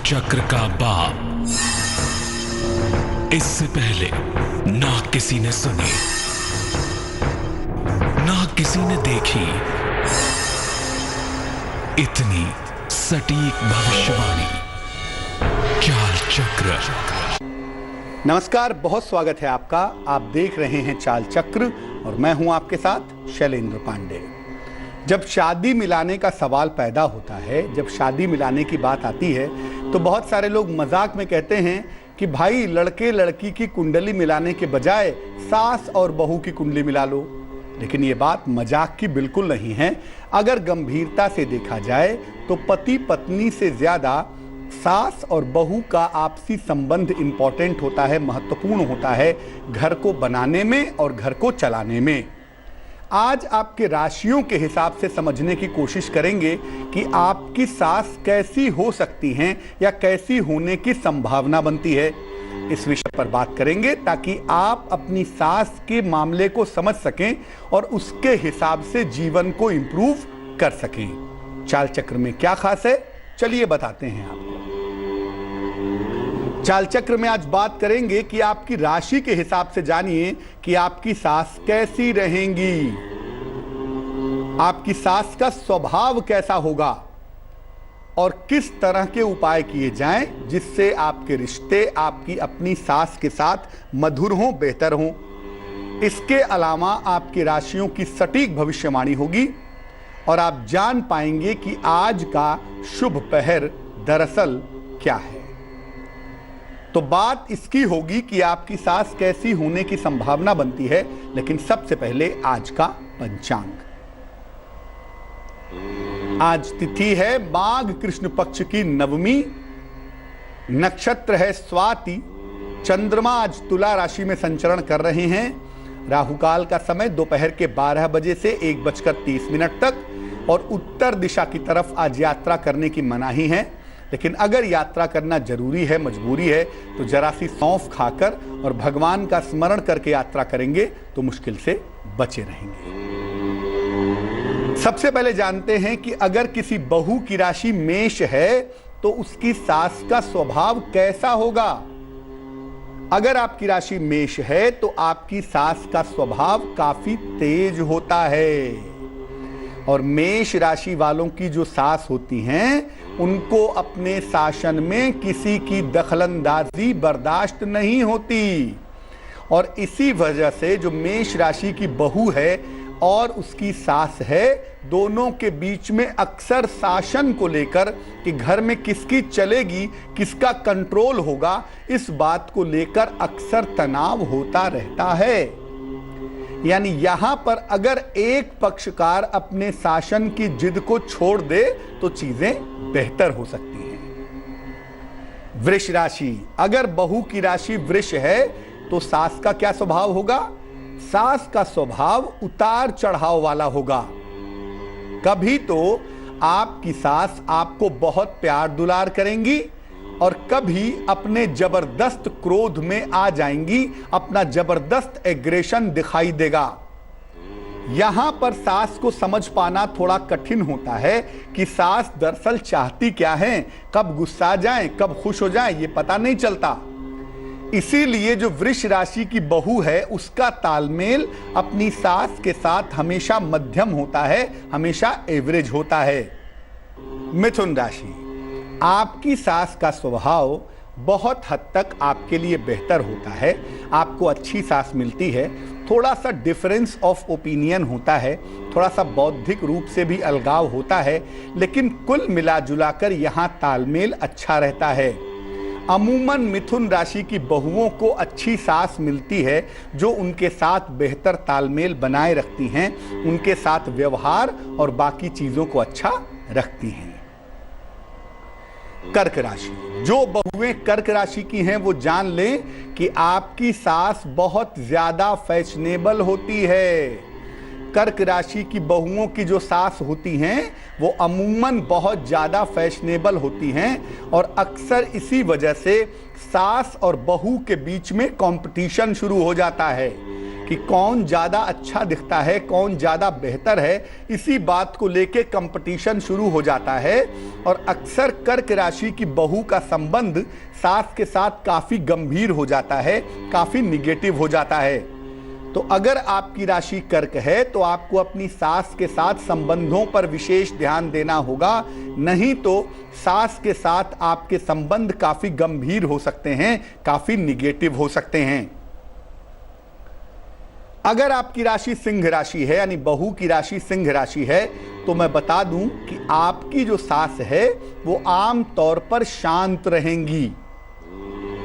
चक्र का बाप इससे पहले ना किसी ने सुनी, ना किसी ने देखी इतनी सटीक भविष्यवाणी। चाल चक्र। नमस्कार, बहुत स्वागत है आपका। आप देख रहे हैं चाल चक्र और मैं हूं आपके साथ शैलेंद्र पांडे। जब शादी मिलाने का सवाल पैदा होता है, जब शादी मिलाने की बात आती है, तो बहुत सारे लोग मजाक में कहते हैं कि भाई लड़के लड़की की कुंडली मिलाने के बजाय सास और बहू की कुंडली मिला लो। लेकिन ये बात मजाक की बिल्कुल नहीं है। अगर गंभीरता से देखा जाए तो पति पत्नी से ज्यादा सास और बहू का आपसी संबंध इंपॉर्टेंट होता है, महत्वपूर्ण होता है घर को बनाने में और घर को चलाने में। आज आपके राशियों के हिसाब से समझने की कोशिश करेंगे कि आपकी सास कैसी हो सकती हैं या कैसी होने की संभावना बनती है। इस विषय पर बात करेंगे ताकि आप अपनी सास के मामले को समझ सकें और उसके हिसाब से जीवन को इंप्रूव कर सकें। चाल चक्र में क्या खास है, चलिए बताते हैं आपको। चाल चक्र में आज बात करेंगे कि आपकी राशि के हिसाब से जानिए कि आपकी सास कैसी रहेंगी, आपकी सास का स्वभाव कैसा होगा और किस तरह के उपाय किए जाएं जिससे आपके रिश्ते आपकी अपनी सास के साथ मधुर हों, बेहतर हों। इसके अलावा आपकी राशियों की सटीक भविष्यवाणी होगी और आप जान पाएंगे कि आज का शुभ पहर दरअसल क्या है। तो बात इसकी होगी कि आपकी सास कैसी होने की संभावना बनती है, लेकिन सबसे पहले आज का पंचांग। आज तिथि है माघ कृष्ण पक्ष की नवमी, नक्षत्र है स्वाति, चंद्रमा आज तुला राशि में संचरण कर रहे हैं। राहुकाल का समय दोपहर के 12 बजे से 1:30 तक और उत्तर दिशा की तरफ आज यात्रा करने की मनाही है। लेकिन अगर यात्रा करना जरूरी है, मजबूरी है, तो जरा सी सौंफ खाकर और भगवान का स्मरण करके यात्रा करेंगे तो मुश्किल से बचे रहेंगे। सबसे पहले जानते हैं कि अगर किसी बहू की राशि मेष है तो उसकी सास का स्वभाव कैसा होगा। अगर आपकी राशि मेष है तो आपकी सास का स्वभाव काफी तेज होता है और मेष राशि वालों की जो सास होती हैं उनको अपने शासन में किसी की दखलंदाजी बर्दाश्त नहीं होती और इसी वजह से जो मेष राशि की बहू है और उसकी सास है, दोनों के बीच में अक्सर शासन को लेकर कि घर में किसकी चलेगी, किसका कंट्रोल होगा, इस बात को लेकर अक्सर तनाव होता रहता है। यानी यहां पर अगर एक पक्षकार अपने शासन की जिद को छोड़ दे तो चीजें बेहतर हो सकती हैं। वृष राशि, अगर बहू की राशि वृष है तो सास का क्या स्वभाव होगा। सास का स्वभाव उतार चढ़ाव वाला होगा। कभी तो आपकी सास आपको बहुत प्यार दुलार करेंगी और कभी अपने जबरदस्त क्रोध में आ जाएंगी, अपना जबरदस्त एग्रेशन दिखाई देगा। यहां पर सास को समझ पाना थोड़ा कठिन होता है कि सास दरअसल चाहती क्या है, कब गुस्सा जाए कब खुश हो जाए ये पता नहीं चलता। इसीलिए जो वृष राशि की बहू है उसका तालमेल अपनी सास के साथ हमेशा मध्यम होता है, हमेशा एवरेज होता है। मिथुन राशि, आपकी सास का स्वभाव बहुत हद तक आपके लिए बेहतर होता है, आपको अच्छी सास मिलती है, थोड़ा सा डिफरेंस ऑफ ओपिनियन होता है, थोड़ा सा बौद्धिक रूप से भी अलगाव होता है, लेकिन कुल मिलाजुलाकर यहाँ तालमेल अच्छा रहता है। अमूमन मिथुन राशि की बहुओं को अच्छी सास मिलती है जो उनके साथ बेहतर तालमेल बनाए रखती हैं, उनके साथ व्यवहार और बाकी चीजों को अच्छा रखती हैं। कर्क राशि, जो बहुएं कर्क राशि की हैं वो जान लें कि आपकी सास बहुत ज्यादा फैशनेबल होती है। कर्क राशि की बहुओं की जो सास होती हैं वो अमूमन बहुत ज्यादा फैशनेबल होती हैं और अक्सर इसी वजह से सास और बहू के बीच में कंपटीशन शुरू हो जाता है कि कौन ज़्यादा अच्छा दिखता है, कौन ज़्यादा बेहतर है। इसी बात को लेके कंपटीशन शुरू हो जाता है और अक्सर कर्क राशि की बहू का संबंध सास के साथ काफी गंभीर हो जाता है, काफी निगेटिव हो जाता है। तो अगर आपकी राशि कर्क है तो आपको अपनी सास के साथ संबंधों पर विशेष ध्यान देना होगा, नहीं तो सास के साथ आपके संबंध काफी गंभीर हो सकते हैं, काफी निगेटिव हो सकते हैं। अगर आपकी राशि सिंह राशि है, यानी बहू की राशि सिंह राशि है, तो मैं बता दूं कि आपकी जो सास है वो आम तौर पर शांत रहेंगी,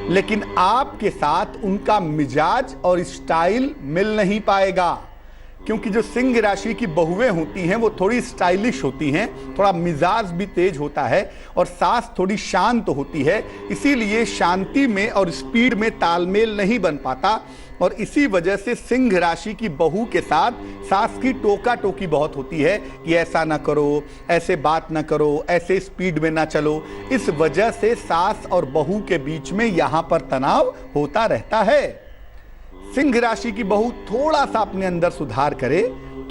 लेकिन आपके साथ उनका मिजाज और स्टाइल मिल नहीं पाएगा, क्योंकि जो सिंह राशि की बहुएं होती हैं वो थोड़ी स्टाइलिश होती हैं, थोड़ा मिजाज भी तेज होता है, और सास थोड़ी शांत होती है। इसीलिए शांति में और स्पीड में तालमेल नहीं बन पाता, और इसी वजह से सिंह राशि की बहू के साथ सास की टोका टोकी बहुत होती है कि ऐसा ना करो, ऐसे बात ना करो, ऐसे स्पीड में ना चलो। इस वजह से सास और बहू के बीच में यहां पर तनाव होता रहता है। सिंह राशि की बहू थोड़ा सा अपने अंदर सुधार करे,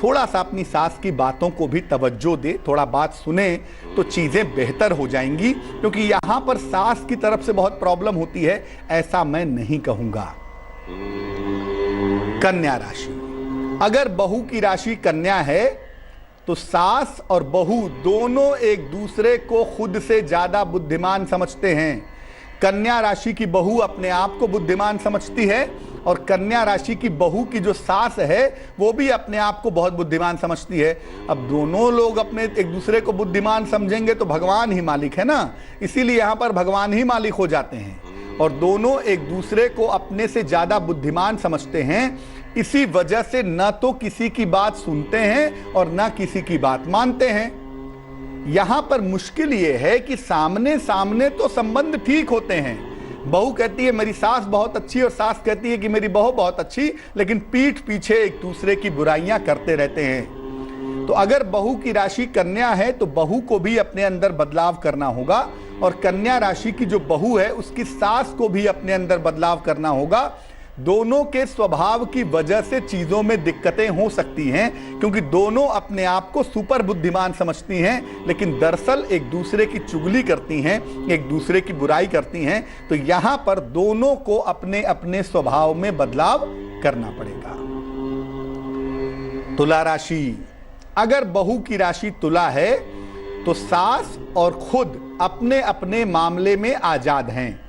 थोड़ा सा अपनी सास की बातों को भी तवज्जो दे, थोड़ा बात सुने, तो चीजें बेहतर हो जाएंगी, क्योंकि यहां पर सास की तरफ से बहुत प्रॉब्लम होती है, ऐसा मैं नहीं कहूंगा। कन्या राशि, अगर बहू की राशि कन्या है तो सास और बहू दोनों एक दूसरे को खुद से ज्यादा बुद्धिमान समझते हैं। कन्या राशि की बहू अपने आप को बुद्धिमान समझती है, और कन्या राशि की बहू की जो सास है वो भी अपने आप को बहुत बुद्धिमान समझती है। अब दोनों लोग अपने एक दूसरे को बुद्धिमान समझेंगे तो भगवान ही मालिक है ना, इसीलिए यहाँ पर भगवान ही मालिक हो जाते हैं, और दोनों एक दूसरे को अपने से ज्यादा बुद्धिमान समझते हैं। इसी वजह से न तो किसी की बात सुनते हैं और न किसी की बात मानते हैं। यहां पर मुश्किल यह है कि सामने सामने तो संबंध ठीक होते हैं, बहू कहती है मेरी सास बहुत अच्छी और सास कहती है कि मेरी बहू बहुत अच्छी, लेकिन पीठ पीछे एक दूसरे की बुराइयां करते रहते हैं। तो अगर बहू की राशि कन्या है तो बहू को भी अपने अंदर बदलाव करना होगा, और कन्या राशि की जो बहू है उसकी सास को भी अपने अंदर बदलाव करना होगा। दोनों के स्वभाव की वजह से चीजों में दिक्कतें हो सकती हैं, क्योंकि दोनों अपने आप को सुपर बुद्धिमान समझती हैं, लेकिन दरअसल एक दूसरे की चुगली करती हैं, एक दूसरे की बुराई करती हैं। तो यहां पर दोनों को अपने अपने स्वभाव में बदलाव करना पड़ेगा। तुला राशि, अगर बहू की राशि तुला है तो सास और खुद अपने अपने मामले में आजाद हैं।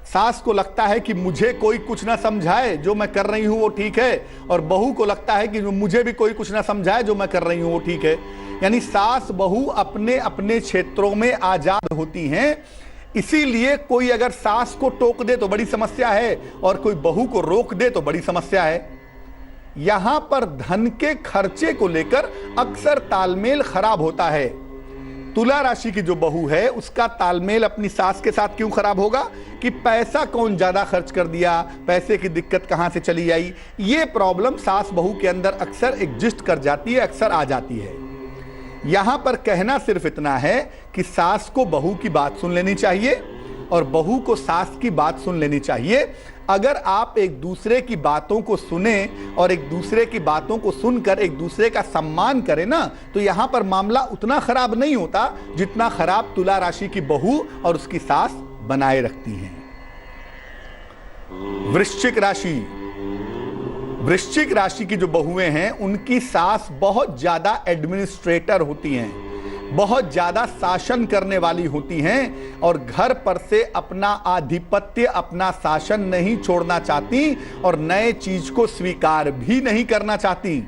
सास को लगता है कि मुझे कोई कुछ ना समझाए, जो मैं कर रही हूं वो ठीक है, और बहू को लगता है कि मुझे भी कोई कुछ ना समझाए, जो मैं कर रही हूं वो ठीक है। यानी सास बहू अपने अपने क्षेत्रों में आजाद होती हैं। इसीलिए कोई अगर सास को टोक दे तो बड़ी समस्या है, और कोई बहू को रोक दे तो बड़ी समस्या है। यहां पर धन के खर्चे को लेकर अक्सर तालमेल खराब होता है। तुला राशि की जो बहू है उसका तालमेल अपनी सास के साथ क्यों खराब होगा कि पैसा कौन ज्यादा खर्च कर दिया, पैसे की दिक्कत कहां से चली आई, ये प्रॉब्लम सास बहू के अंदर अक्सर एग्जिस्ट कर जाती है, अक्सर आ जाती है। यहां पर कहना सिर्फ इतना है कि सास को बहू की बात सुन लेनी चाहिए और बहू को सास की बात सुन लेनी चाहिए। अगर आप एक दूसरे की बातों को सुने और एक दूसरे की बातों को सुनकर एक दूसरे का सम्मान करें ना, तो यहां पर मामला उतना खराब नहीं होता जितना खराब तुला राशि की बहू और उसकी सास बनाए रखती हैं। वृश्चिक राशि, वृश्चिक राशि की जो बहुएं हैं उनकी सास बहुत ज्यादा एडमिनिस्ट्रेटर होती हैं, बहुत ज्यादा शासन करने वाली होती हैं, और घर पर से अपना आधिपत्य, अपना शासन नहीं छोड़ना चाहती और नए चीज को स्वीकार भी नहीं करना चाहती।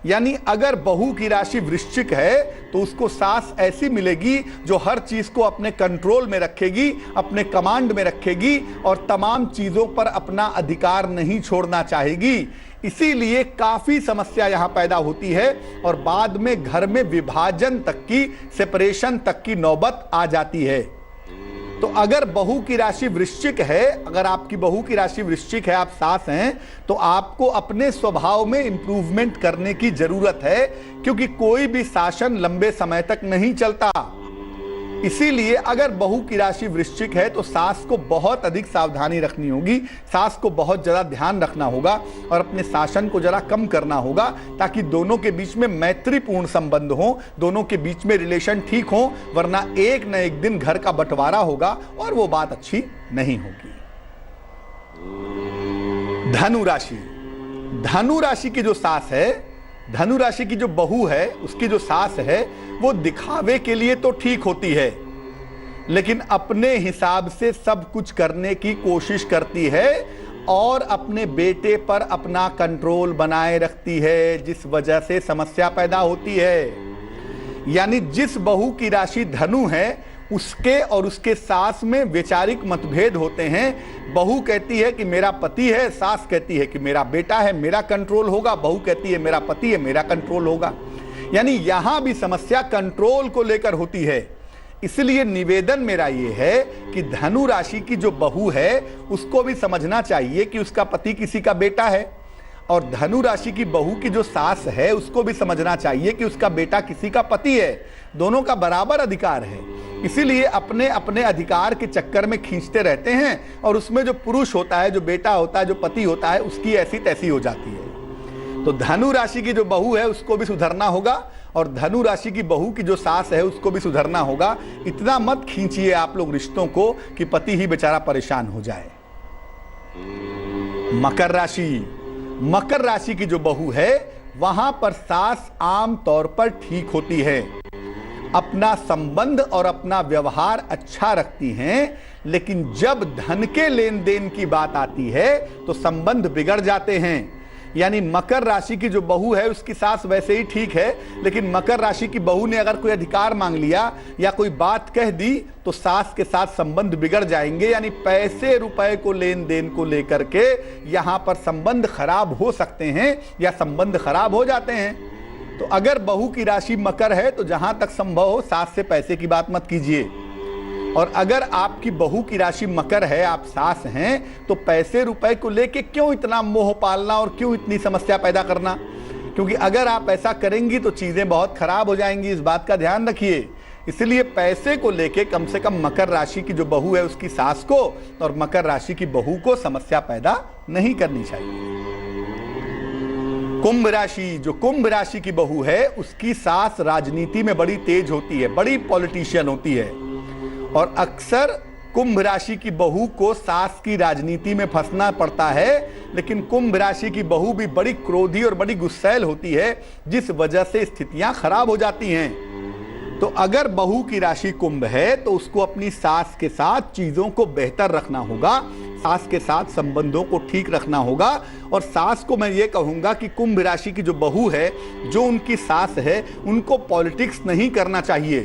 यानी अगर बहू की राशि वृश्चिक है तो उसको सास ऐसी मिलेगी जो हर चीज को अपने कंट्रोल में रखेगी, अपने कमांड में रखेगी और तमाम चीजों पर अपना अधिकार नहीं छोड़ना चाहेगी। इसीलिए काफी समस्या यहां पैदा होती है और बाद में घर में विभाजन तक की, सेपरेशन तक की नौबत आ जाती है। तो अगर बहू की राशि वृश्चिक है, अगर आपकी बहू की राशि वृश्चिक है, आप सास हैं, तो आपको अपने स्वभाव में इंप्रूवमेंट करने की जरूरत है, क्योंकि कोई भी शासन लंबे समय तक नहीं चलता। इसीलिए अगर बहू की राशि वृश्चिक है तो सास को बहुत अधिक सावधानी रखनी होगी, सास को बहुत ज़्यादा ध्यान रखना होगा और अपने शासन को जरा कम करना होगा, ताकि दोनों के बीच में मैत्रीपूर्ण संबंध हो, दोनों के बीच में रिलेशन ठीक हो, वरना एक न एक दिन घर का बंटवारा होगा और वो बात अच्छी नहीं होगी। धनु राशि, धनु राशि की जो सास है, धनु राशि की जो बहू है, उसकी जो सास है, वो दिखावे के लिए तो ठीक होती है, लेकिन अपने हिसाब से सब कुछ करने की कोशिश करती है और अपने बेटे पर अपना कंट्रोल बनाए रखती है, जिस वजह से समस्या पैदा होती है। यानी जिस बहू की राशि धनु है, उसके और उसके सास में वैचारिक मतभेद होते हैं। बहू कहती है कि मेरा पति है, सास कहती है कि मेरा बेटा है, मेरा कंट्रोल होगा, बहू कहती है मेरा पति है, मेरा कंट्रोल होगा। यानी यहां भी समस्या कंट्रोल को लेकर होती है। इसलिए निवेदन मेरा यह है कि धनु राशि की जो बहू है उसको भी समझना चाहिए कि उसका पति किसी का बेटा है, और धनु राशि की बहू की जो सास है उसको भी समझना चाहिए कि उसका बेटा किसी का पति है। दोनों का बराबर अधिकार है। इसीलिए अपने अपने अधिकार के चक्कर में खींचते रहते हैं और उसमें जो पुरुष होता है, जो बेटा होता है, जो पति होता है, उसकी ऐसी तैसी हो जाती है। तो धनु राशि की जो बहू है उसको भी सुधरना होगा और धनु राशि की बहू की जो सास है उसको भी सुधरना होगा। इतना मत खींचिए आप लोग रिश्तों को कि पति ही बेचारा परेशान हो जाए। मकर राशि, मकर राशि की जो बहू है वहां पर सास आम तौर पर ठीक होती है, अपना संबंध और अपना व्यवहार अच्छा रखती हैं, लेकिन जब धन के लेन देन की बात आती है तो संबंध बिगड़ जाते हैं। यानी मकर राशि की जो बहू है उसकी सास वैसे ही ठीक है, लेकिन मकर राशि की बहू ने अगर कोई अधिकार मांग लिया या कोई बात कह दी तो सास के साथ संबंध बिगड़ जाएंगे। यानी पैसे रुपए को लेन देन को लेकर के यहां पर संबंध खराब हो सकते हैं या संबंध खराब हो जाते हैं। तो अगर बहू की राशि मकर है तो जहां तक संभव हो सास से पैसे की बात मत कीजिए, और अगर आपकी बहू की राशि मकर है, आप सास हैं, तो पैसे रुपए को लेके क्यों इतना मोह पालना और क्यों इतनी समस्या पैदा करना, क्योंकि अगर आप ऐसा करेंगी तो चीजें बहुत खराब हो जाएंगी। इस बात का ध्यान रखिए। इसलिए पैसे को लेके कम से कम मकर राशि की जो बहू है उसकी सास को और मकर राशि की बहू को समस्या पैदा नहीं करनी चाहिए। कुंभ राशि, जो कुंभ राशि की बहू है उसकी सास राजनीति में बड़ी तेज होती है, बड़ी पॉलिटिशियन होती है, और अक्सर कुंभ राशि की बहू को सास की राजनीति में फंसना पड़ता है। लेकिन कुंभ राशि की बहू भी बड़ी क्रोधी और बड़ी गुस्सैल होती है, जिस वजह से स्थितियां खराब हो जाती हैं। तो अगर बहू की राशि कुंभ है तो उसको अपनी सास के साथ चीजों को बेहतर रखना होगा, सास के साथ संबंधों को ठीक रखना होगा। और सास को मैं ये कहूंगा कि कुंभ राशि की जो बहू है, जो उनकी सास है, उनको पॉलिटिक्स नहीं करना चाहिए,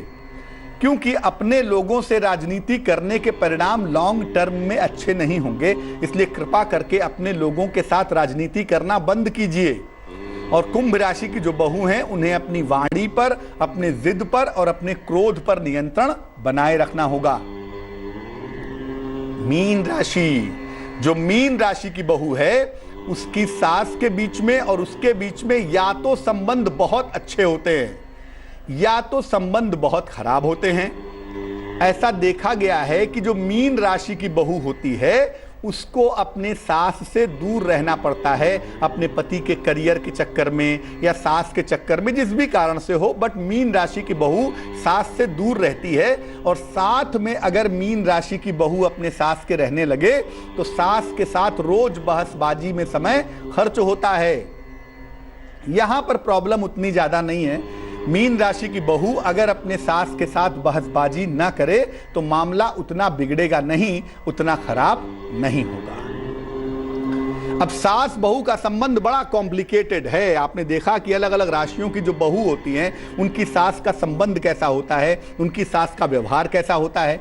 क्योंकि अपने लोगों से राजनीति करने के परिणाम लॉन्ग टर्म में अच्छे नहीं होंगे। इसलिए कृपा करके अपने लोगों के साथ राजनीति करना बंद कीजिए। और कुंभ राशि की जो बहू हैं उन्हें अपनी वाणी पर, अपने जिद पर और अपने क्रोध पर नियंत्रण बनाए रखना होगा। मीन राशि, जो मीन राशि की बहू है उसकी सास के बीच में और उसके बीच में या तो संबंध बहुत अच्छे होते हैं या तो संबंध बहुत खराब होते हैं। ऐसा देखा गया है कि जो मीन राशि की बहू होती है उसको अपने सास से दूर रहना पड़ता है, अपने पति के करियर के चक्कर में या सास के चक्कर में, जिस भी कारण से हो, बट मीन राशि की बहू सास से दूर रहती है। और साथ में अगर मीन राशि की बहू अपने सास के रहने लगे तो सास के साथ रोज बहसबाजी में समय खर्च होता है। यहां पर प्रॉब्लम उतनी ज्यादा नहीं है। मीन राशि की बहू अगर अपने सास के साथ बहसबाजी ना करे तो मामला उतना बिगड़ेगा नहीं, उतना खराब नहीं होगा। अब सास बहू का संबंध बड़ा कॉम्प्लिकेटेड है। आपने देखा कि अलग अलग राशियों की जो बहू होती हैं उनकी सास का संबंध कैसा होता है, उनकी सास का व्यवहार कैसा होता है।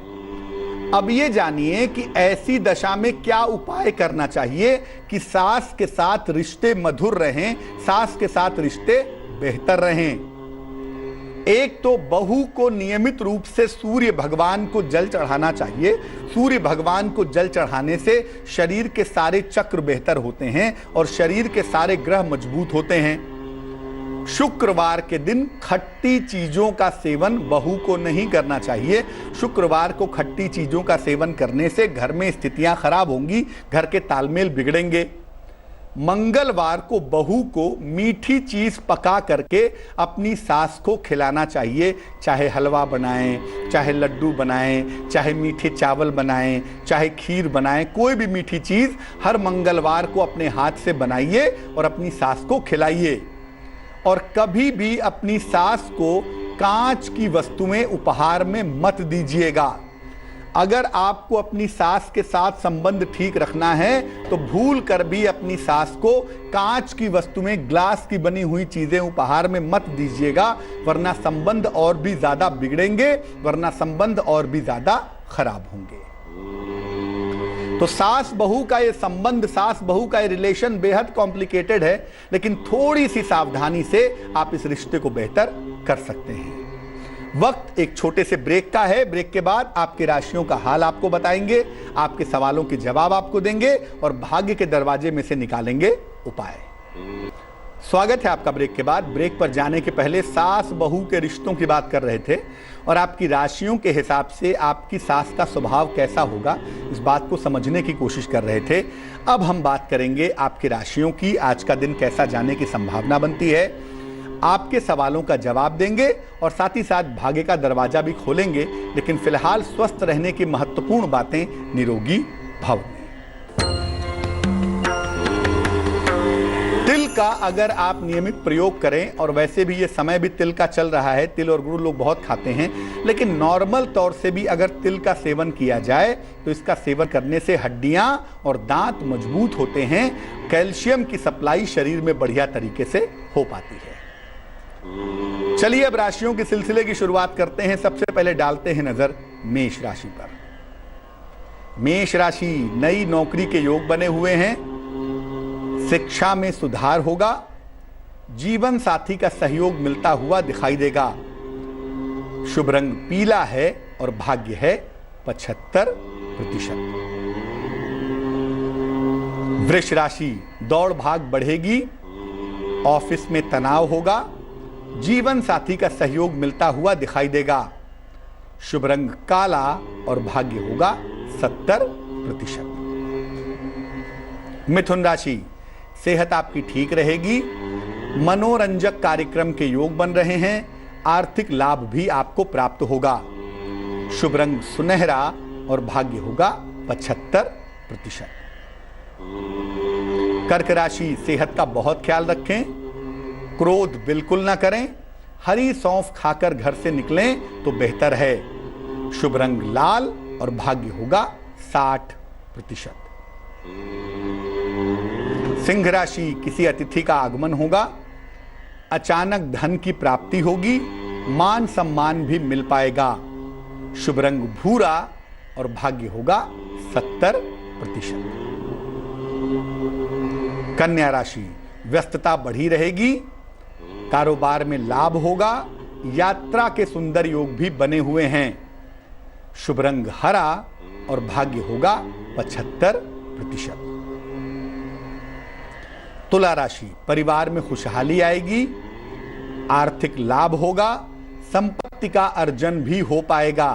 अब ये जानिए कि ऐसी दशा में क्या उपाय करना चाहिए कि सास के साथ रिश्ते मधुर रहें, सास के साथ रिश्ते बेहतर रहें। एक तो बहू को नियमित रूप से सूर्य भगवान को जल चढ़ाना चाहिए। सूर्य भगवान को जल चढ़ाने से शरीर के सारे चक्र बेहतर होते हैं और शरीर के सारे ग्रह मजबूत होते हैं। शुक्रवार के दिन खट्टी चीजों का सेवन बहू को नहीं करना चाहिए। शुक्रवार को खट्टी चीजों का सेवन करने से घर में स्थितियां खराब होंगी, घर के तालमेल बिगड़ेंगे। मंगलवार को बहू को मीठी चीज पका करके अपनी सास को खिलाना चाहिए। चाहे हलवा बनाएं, चाहे लड्डू बनाएं, चाहे मीठे चावल बनाएं, चाहे खीर बनाएं, कोई भी मीठी चीज हर मंगलवार को अपने हाथ से बनाइए और अपनी सास को खिलाइए। और कभी भी अपनी सास को कांच की वस्तुएं उपहार में मत दीजिएगा। अगर आपको अपनी सास के साथ संबंध ठीक रखना है तो भूल कर भी अपनी सास को कांच की वस्तुएं, ग्लास की बनी हुई चीजें उपहार में मत दीजिएगा, वरना संबंध और भी ज्यादा बिगड़ेंगे, वरना संबंध और भी ज्यादा खराब होंगे। तो सास बहू का ये संबंध, सास बहू का ये रिलेशन बेहद कॉम्प्लिकेटेड है, लेकिन थोड़ी सी सावधानी से आप इस रिश्ते को बेहतर कर सकते हैं। वक्त एक छोटे से ब्रेक का है। ब्रेक के बाद आपकी राशियों का हाल आपको बताएंगे, आपके सवालों के जवाब आपको देंगे और भाग्य के दरवाजे में से निकालेंगे उपाय। स्वागत है आपका ब्रेक के बाद। ब्रेक पर जाने के पहले सास बहू के रिश्तों की बात कर रहे थे और आपकी राशियों के हिसाब से आपकी सास का स्वभाव कैसा होगा, इस बात को समझने की कोशिश कर रहे थे। अब हम बात करेंगे आपकी राशियों की। आज का दिन कैसा जाने की संभावना बनती है, आपके सवालों का जवाब देंगे और साथ ही साथ भाग्य का दरवाजा भी खोलेंगे। लेकिन फिलहाल स्वस्थ रहने की महत्वपूर्ण बातें, निरोगी भव। तिल का अगर आप नियमित प्रयोग करें, और वैसे भी ये समय भी तिल का चल रहा है, तिल और गुड़ लोग बहुत खाते हैं, लेकिन नॉर्मल तौर से भी अगर तिल का सेवन किया जाए तो इसका सेवन करने से हड्डियां और दांत मजबूत होते हैं। कैल्शियम की सप्लाई शरीर में बढ़िया तरीके से हो पाती है। चलिए अब राशियों के सिलसिले की शुरुआत करते हैं। सबसे पहले डालते हैं नजर मेष राशि पर। मेष राशि, नई नौकरी के योग बने हुए हैं, शिक्षा में सुधार होगा, जीवन साथी का सहयोग मिलता हुआ दिखाई देगा। शुभ रंग पीला है और भाग्य है 75%। वृष राशि, दौड़ भाग बढ़ेगी, ऑफिस में तनाव होगा, जीवन साथी का सहयोग मिलता हुआ दिखाई देगा। शुभ रंग काला और भाग्य होगा 70%। मिथुन राशि, सेहत आपकी ठीक रहेगी, मनोरंजक कार्यक्रम के योग बन रहे हैं, आर्थिक लाभ भी आपको प्राप्त होगा। शुभ रंग सुनहरा और भाग्य होगा 75%। कर्क राशि, सेहत का बहुत ख्याल रखें, क्रोध बिल्कुल ना करें, हरी सौंफ खाकर घर से निकलें तो बेहतर है। शुभ रंग लाल और भाग्य होगा 60%। सिंह राशि, किसी अतिथि का आगमन होगा, अचानक धन की प्राप्ति होगी, मान सम्मान भी मिल पाएगा। शुभ रंग भूरा और भाग्य होगा 70%। कन्या राशि, व्यस्तता बढ़ी रहेगी, कारोबार में लाभ होगा, यात्रा के सुंदर योग भी बने हुए हैं। शुभ रंग हरा और भाग्य होगा 75%। तुला राशि, परिवार में खुशहाली आएगी, आर्थिक लाभ होगा, संपत्ति का अर्जन भी हो पाएगा।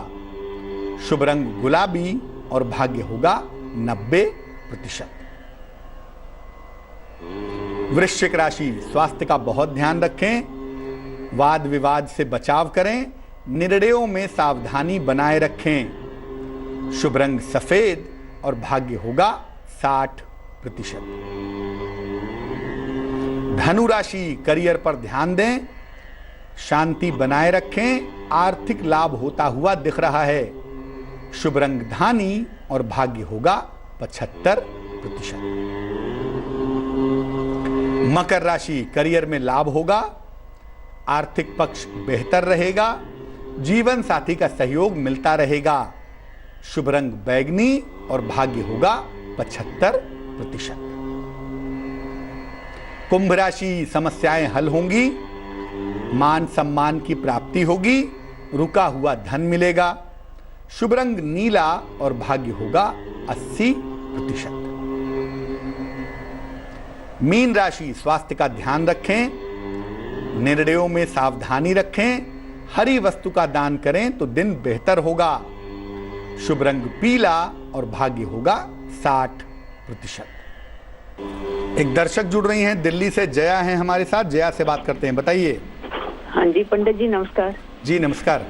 शुभ रंग गुलाबी और भाग्य होगा 90%। वृश्चिक राशि, स्वास्थ्य का बहुत ध्यान रखें, वाद विवाद से बचाव करें, निर्णयों में सावधानी बनाए रखें। शुभ रंग सफेद और भाग्य होगा 60%। धनु राशि, करियर पर ध्यान दें, शांति बनाए रखें, आर्थिक लाभ होता हुआ दिख रहा है। शुभ रंग धानी और भाग्य होगा 75%। मकर राशि, करियर में लाभ होगा, आर्थिक पक्ष बेहतर रहेगा, जीवन साथी का सहयोग मिलता रहेगा। शुभ रंग बैगनी और भाग्य होगा 75%। कुंभ राशि, समस्याएं हल होंगी, मान सम्मान की प्राप्ति होगी, रुका हुआ धन मिलेगा। शुभ रंग नीला और भाग्य होगा 80%। मीन राशि, स्वास्थ्य का ध्यान रखें, निर्णयों में सावधानी रखें, हरी वस्तु का दान करें तो दिन बेहतर होगा। शुभ रंग पीला और भाग्य होगा 60%। एक दर्शक जुड़ रही हैं दिल्ली से, जया हैं हमारे साथ। जया से बात करते हैं, बताइए। हाँ जी पंडित जी नमस्कार। जी नमस्कार।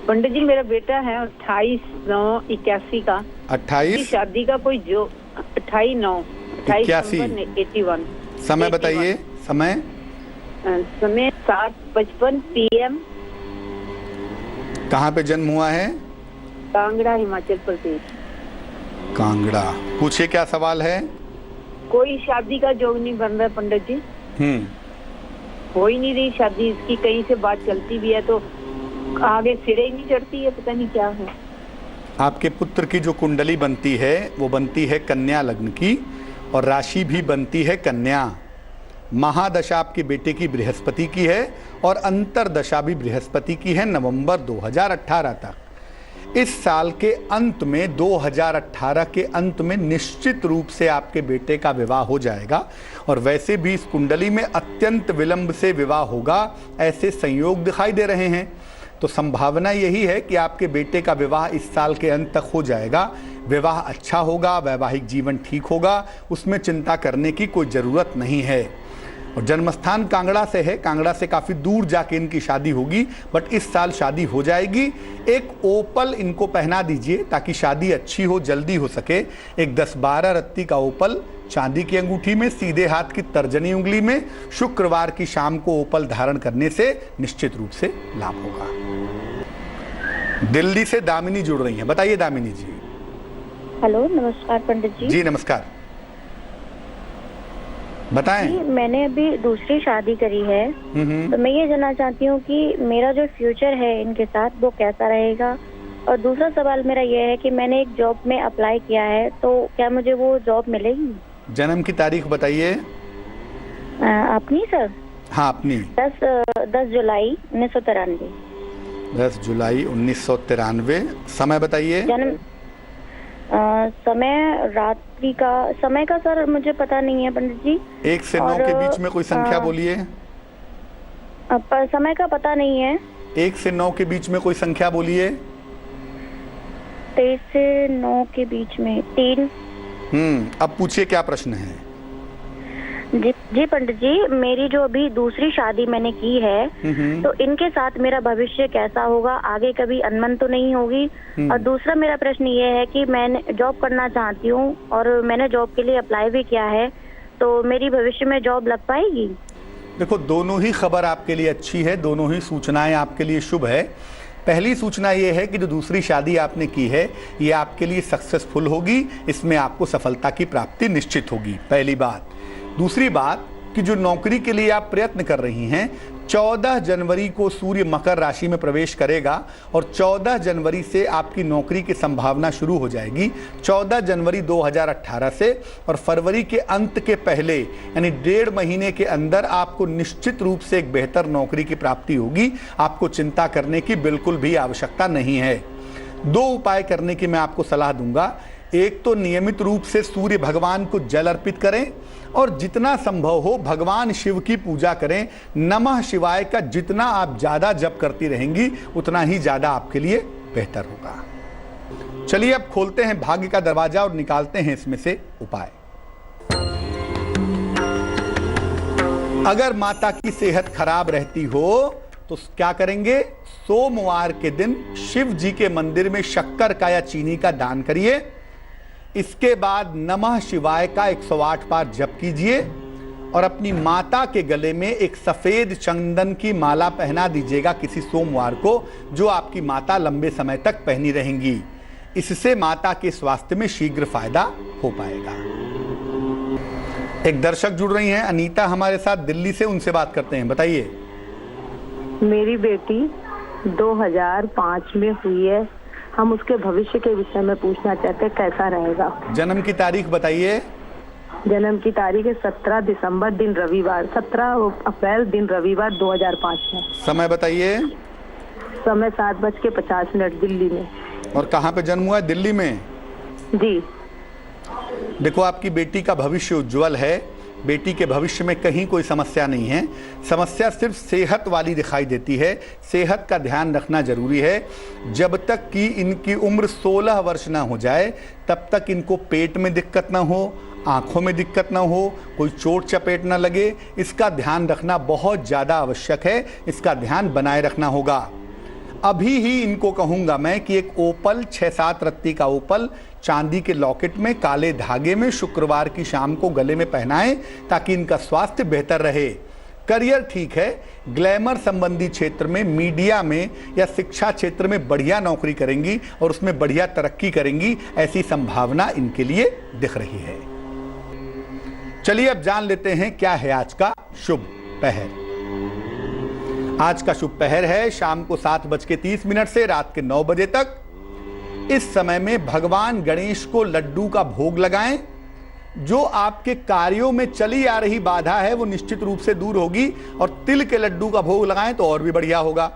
पंडित जी मेरा बेटा है 28/9/81 का। 28 शादी का कोई जो 81 समय बताइए। समय 7:55 PM। कहाँ पे जन्म हुआ है? कांगड़ा हिमाचल प्रदेश। कांगड़ा। पूछिए क्या सवाल है? कोई शादी का जोग नहीं बन रहा पंडित जी। हो ही नहीं रही शादी इसकी, कहीं से बात चलती भी है तो आगे सिरे ही नहीं चढ़ती है, पता नहीं क्या है। आपके पुत्र की जो कुंडली बनती है वो बनती है कन्या लग्न की, और राशि भी बनती है कन्या। महादशा आपके बेटे की बृहस्पति की है और अंतरदशा भी बृहस्पति की है नवंबर 2018 तक। इस साल के अंत में 2018 के अंत में निश्चित रूप से आपके बेटे का विवाह हो जाएगा, और वैसे भी इस कुंडली में अत्यंत विलंब से विवाह होगा, ऐसे संयोग दिखाई दे रहे हैं। तो संभावना यही है कि आपके बेटे का विवाह इस साल के अंत तक हो जाएगा। विवाह अच्छा होगा, वैवाहिक जीवन ठीक होगा, उसमें चिंता करने की कोई ज़रूरत नहीं है। और जन्मस्थान कांगड़ा से है, कांगड़ा से काफ़ी दूर जाके इनकी शादी होगी, बट इस साल शादी हो जाएगी। एक ओपल इनको पहना दीजिए ताकि शादी अच्छी हो, जल्दी हो सके। एक 10-12 रत्ती का ओपल चांदी की अंगूठी में, सीधे हाथ की तर्जनी उंगली में, शुक्रवार की शाम को ओपल धारण करने से निश्चित रूप से लाभ होगा। दिल्ली से दामिनी जुड़ रही हैं, बताइए दामिनी जी। हेलो नमस्कार पंडित जी। जी नमस्कार, बताएं। मैंने अभी दूसरी शादी करी है, तो मैं ये जानना चाहती हूँ कि मेरा जो फ्यूचर है इनके साथ वो कैसा रहेगा। और दूसरा सवाल मेरा ये है कि मैंने एक जॉब में अप्लाई किया है, तो क्या मुझे वो जॉब मिलेगी? जन्म की तारीख बताइए। अपनी सर? हाँ अपनी। 10 जुलाई 1993। 10 जुलाई 1993। समय बताइए। जन्म समय रात्रि का, समय का सर मुझे पता नहीं है पंडित जी। 1 से 9 के बीच में कोई संख्या बोलिए। समय का पता नहीं है। 1 से 9 के बीच में कोई संख्या बोलिए। 23 से 9 के बीच में 3। अब पूछिए क्या प्रश्न है? जी पंडित जी, मेरी जो अभी दूसरी शादी मैंने की है, तो इनके साथ मेरा भविष्य कैसा होगा? आगे कभी अनबन तो नहीं होगी? और दूसरा मेरा प्रश्न ये है कि मैं जॉब करना चाहती हूँ और मैंने जॉब के लिए अप्लाई भी किया है, तो मेरी भविष्य में जॉब लग पाएगी? देखो, दोनों ही खबर आपके लिए अच्छी है, दोनों ही सूचनाएं आपके लिए शुभ है। पहली सूचना ये है कि जो दूसरी शादी आपने की है ये आपके लिए सक्सेसफुल होगी, इसमें आपको सफलता की प्राप्ति निश्चित होगी, पहली बात। दूसरी बात कि जो नौकरी के लिए आप प्रयत्न कर रही हैं, 14 जनवरी को सूर्य मकर राशि में प्रवेश करेगा और 14 जनवरी से आपकी नौकरी की संभावना शुरू हो जाएगी। 14 जनवरी 2018 से, और फरवरी के अंत के पहले यानी 1.5 महीने के अंदर आपको निश्चित रूप से एक बेहतर नौकरी की प्राप्ति होगी। आपको चिंता करने की बिल्कुल भी आवश्यकता नहीं है। 2 उपाय करने की मैं आपको सलाह दूंगा। एक तो नियमित रूप से सूर्य भगवान को जल अर्पित करें और जितना संभव हो भगवान शिव की पूजा करें। नमः शिवाय का जितना आप ज्यादा जप करती रहेंगी उतना ही ज्यादा आपके लिए बेहतर होगा। चलिए अब खोलते हैं भाग्य का दरवाजा और निकालते हैं इसमें से उपाय। अगर माता की सेहत खराब रहती हो तो क्या करेंगे? सोमवार के दिन शिव जी के मंदिर में शक्कर का या चीनी का दान करिए। इसके बाद नमः शिवाय का 108 बार जप कीजिए और अपनी माता के गले में एक सफेद चंदन की माला पहना दीजिएगा किसी सोमवार को, जो आपकी माता लंबे समय तक पहनी रहेंगी। इससे माता के स्वास्थ्य में शीघ्र फायदा हो पाएगा। एक दर्शक जुड़ रही हैं अनीता हमारे साथ दिल्ली से, उनसे बात करते हैं, बताइए। मेरी बेटी 2005 में हुई है, हम उसके भविष्य के विषय में पूछना चाहते हैं कैसा रहेगा। जन्म की तारीख बताइए। जन्म की तारीख है 17 दिसंबर दिन रविवार, 17 अप्रैल दिन रविवार 2005 में। समय बताइए। समय 7:50 दिल्ली में। और कहाँ पे जन्म हुआ है? दिल्ली में। जी। देखो, आपकी बेटी का भविष्य उज्जवल है। बेटी के भविष्य में कहीं कोई समस्या नहीं है। समस्या सिर्फ सेहत वाली दिखाई देती है। सेहत का ध्यान रखना जरूरी है। जब तक कि इनकी उम्र 16 वर्ष ना हो जाए तब तक इनको पेट में दिक्कत ना हो, आंखों में दिक्कत ना हो, कोई चोट चपेट ना लगे, इसका ध्यान रखना बहुत ज़्यादा आवश्यक है। इसका ध्यान बनाए रखना होगा। अभी ही इनको कहूँगा मैं कि एक ओपल 6-7 रत्ती का ओपल चांदी के लॉकेट में काले धागे में शुक्रवार की शाम को गले में पहनाएं ताकि इनका स्वास्थ्य बेहतर रहे। करियर ठीक है, ग्लैमर संबंधी क्षेत्र में, मीडिया में या शिक्षा क्षेत्र में बढ़िया नौकरी करेंगी और उसमें बढ़िया तरक्की करेंगी, ऐसी संभावना इनके लिए दिख रही है। चलिए अब जान लेते हैं क्या है आज का शुभ पहर। आज का शुभ पहर है शाम को 7:30 से रात के 9 बजे तक। इस समय में भगवान गणेश को लड्डू का भोग लगाएं। जो आपके कार्यों में चली आ रही बाधा है वो निश्चित रूप से दूर होगी और तिल के लड्डू का भोग लगाएं तो और भी बढ़िया होगा।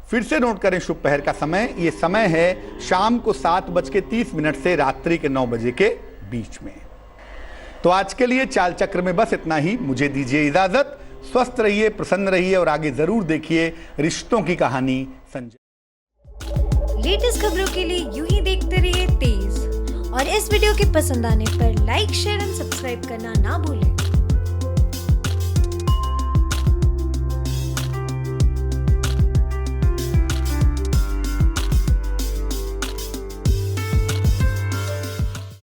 फिर से नोट करें शुभ पहर का समय। ये समय है शाम को 7:30 से रात्रि के 9 बजे के बीच में। तो आज के लिए चाल चक्र में बस इतना ही। मुझे दीजिए इजाजत। स्वस्थ रहिए, प्रसन्न रहिए और आगे जरूर देखिए रिश्तों की कहानी संजय। लेटेस्ट खबरों के लिए यूं ही देखते रहिए तेज, और इस वीडियो के पसंद आने पर लाइक, शेयर एंड सब्सक्राइब करना ना भूलें।